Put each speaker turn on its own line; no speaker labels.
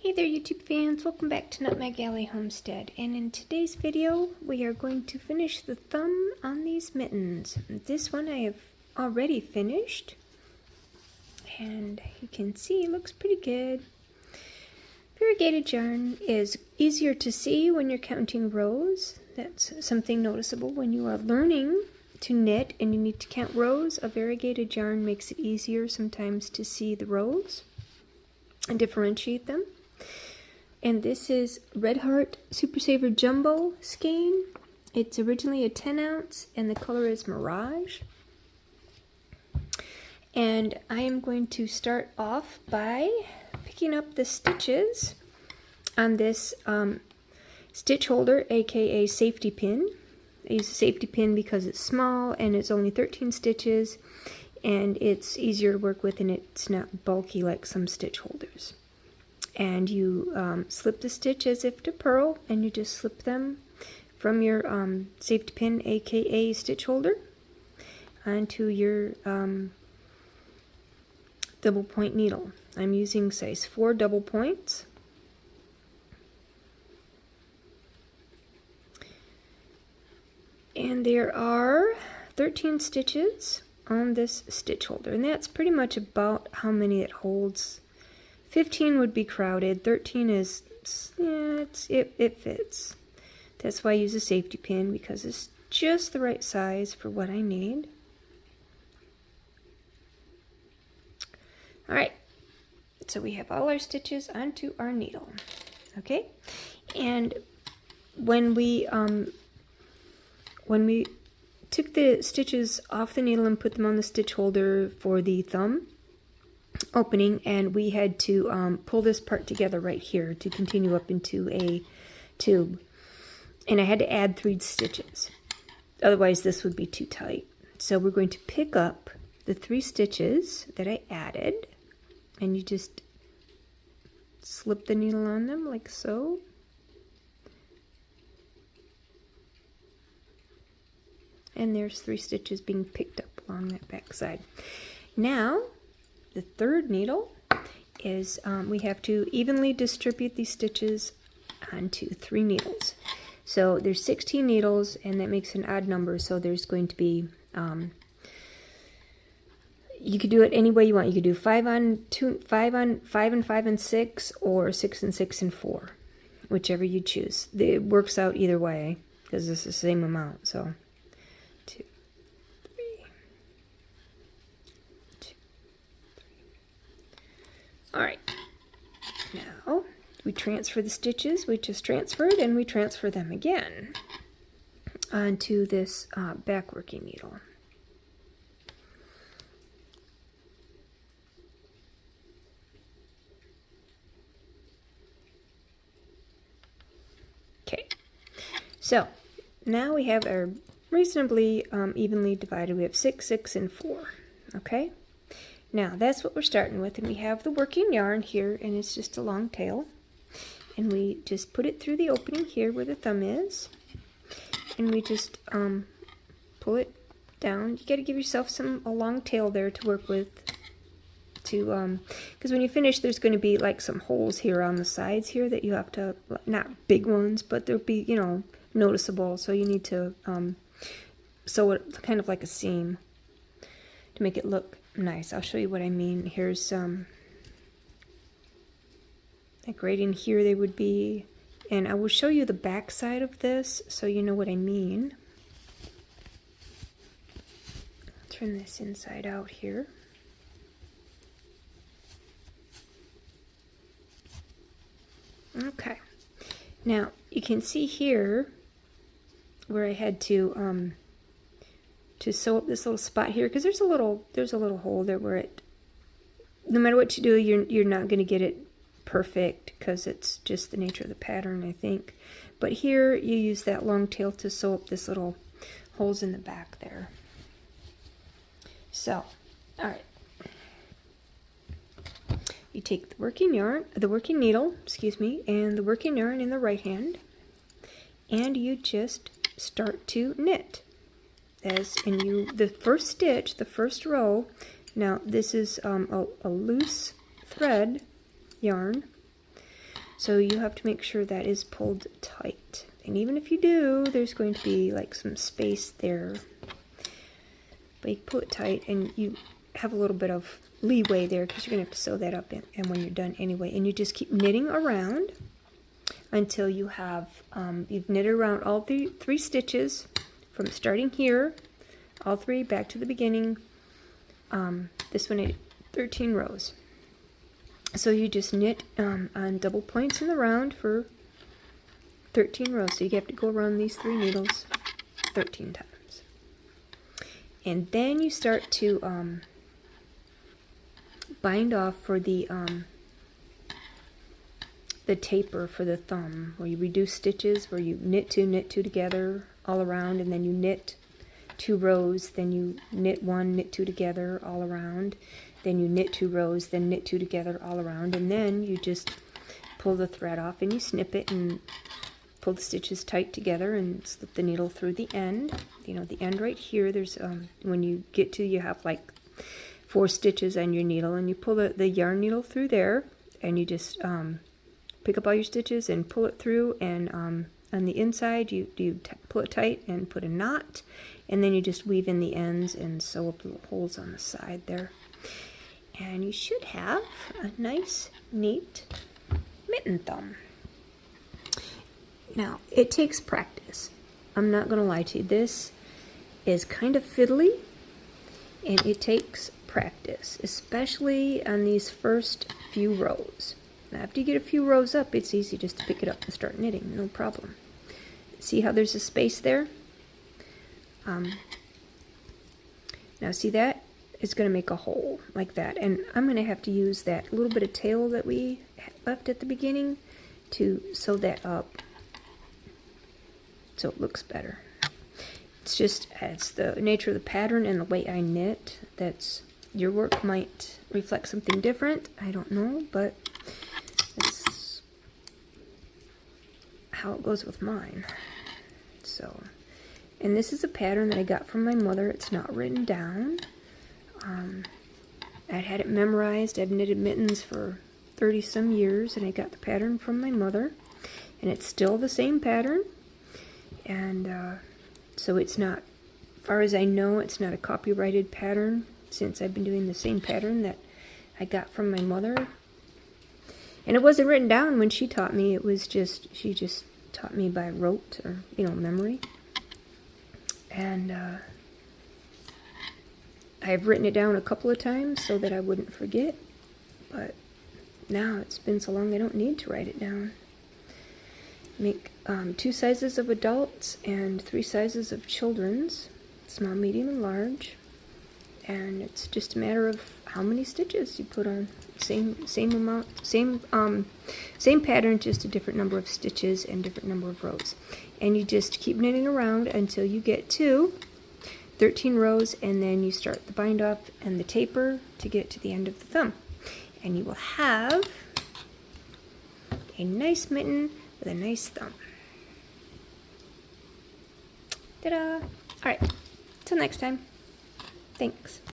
Hey there YouTube fans, welcome back to Nutmeg Alley Homestead, and in today's video we are going to finish the thumb on these mittens. This one I have already finished and you can see it looks pretty good. Variegated yarn is easier to see when you're counting rows. That's something noticeable when you are learning to knit and you need to count rows. A variegated yarn makes it easier sometimes to see the rows and differentiate them. And this is Red Heart Super Saver Jumbo skein. It's originally a 10 ounce and the color is Mirage. And I am going to start off by picking up the stitches on this stitch holder, aka safety pin. I use a safety pin because it's small and it's only 13 stitches and it's easier to work with and it's not bulky like some stitch holders. And you slip the stitch as if to purl, and you just slip them from your safety pin, aka stitch holder, onto your double point needle. I'm using size 4 double points. And there are 13 stitches on this stitch holder, and that's pretty much about how many it holds. 15 would be crowded, 13 is, yeah, it fits. That's why I use a safety pin, because it's just the right size for what I need. Alright, so we have all our stitches onto our needle, okay? And when we took the stitches off the needle and put them on the stitch holder for the thumb opening, and we had to pull this part together right here to continue up into a tube, and I had to add 3 stitches, otherwise this would be too tight. So we're going to pick up the 3 stitches that I added, and you just slip the needle on them like so. And there's 3 stitches being picked up along that back side. Now the third needle is, we have to evenly distribute these stitches onto 3 needles. So there's 16 needles, and that makes an odd number, so there's going to be, you could do it any way you want. You could do 5 on 2, 5 on 5 and 5 and 6, or 6 and 6 and 4, whichever you choose. It works out either way, because it's the same amount, so 2. Alright, now we transfer the stitches we just transferred, and we transfer them again onto this back working needle. Okay, so now we have our reasonably evenly divided. We have 6, 6, and 4, okay? Now that's what we're starting with, and we have the working yarn here, and it's just a long tail, and we just put it through the opening here where the thumb is, and we just pull it down. You got to give yourself a long tail there to work with, to because when you finish there's going to be like some holes here on the sides here that you have to, not big ones, but they'll be, you know, noticeable, so you need to sew it kind of like a seam to make it look nice. I'll show you what I mean. Here's like right in here they would be, and I will show you the back side of this so you know what I mean. Turn this inside out here. Okay, now you can see here where I had to sew up this little spot here, because there's a little hole there where it, no matter what you do, you're not going to get it perfect because it's just the nature of the pattern, I think. But here you use that long tail to sew up this little holes in the back there. So, all right, you take the working yarn, the working needle, excuse me, and the working yarn in the right hand, and you just start to knit. The first stitch, the first row, now this is a loose thread yarn, So you have to make sure that is pulled tight. And even if you do, there's going to be like some space there. But you pull it tight and you have a little bit of leeway there because you're going to have to sew that up and when you're done anyway. And you just keep knitting around until you have, you've knitted around all the 3 stitches from starting here, all 3 back to the beginning. This one I 13 rows. So you just knit on double points in the round for 13 rows. So you have to go around these 3 needles 13 times. And then you start to bind off for the taper for the thumb, where you reduce stitches, where you knit 2 together all around, and then you knit 2 rows, then you knit 1, knit 2 together all around, then you knit 2 rows, then knit 2 together all around, and then you just pull the thread off and you snip it and pull the stitches tight together and slip the needle through the end. You know, the end right here, there's when you get to, you have like 4 stitches on your needle, and you pull the yarn needle through there, and you just pick up all your stitches and pull it through, and on the inside you pull it tight and put a knot, and then you just weave in the ends and sew up little holes on the side there. And you should have a nice, neat mitten thumb. Now, it takes practice. I'm not going to lie to you. This is kind of fiddly, and it takes practice, especially on these first few rows. Now, after you get a few rows up, it's easy just to pick it up and start knitting, no problem. See how there's a space there? Now, see that? It's going to make a hole like that, and I'm going to have to use that little bit of tail that we left at the beginning to sew that up so it looks better. It's the nature of the pattern and the way I knit. That's, your work might reflect something different, I don't know, but it's how it goes with mine. So, and this is a pattern that I got from my mother. It's not written down. I had it memorized. I've knitted mittens for 30 some years, and I got the pattern from my mother, and it's still the same pattern. And so it's not, as far as I know, it's not a copyrighted pattern, since I've been doing the same pattern that I got from my mother. And it wasn't written down when she taught me. It was just, she just taught me by rote, or, you know, memory. And I've written it down a couple of times so that I wouldn't forget, but now it's been so long I don't need to write it down. Make 2 sizes of adults and 3 sizes of children's, small, medium, and large. And it's just a matter of how many stitches you put on. Same amount, same pattern, just a different number of stitches and different number of rows. And you just keep knitting around until you get to 13 rows, and then you start the bind off and the taper to get to the end of the thumb. And you will have a nice mitten with a nice thumb. Ta-da! Alright, till next time. Thanks.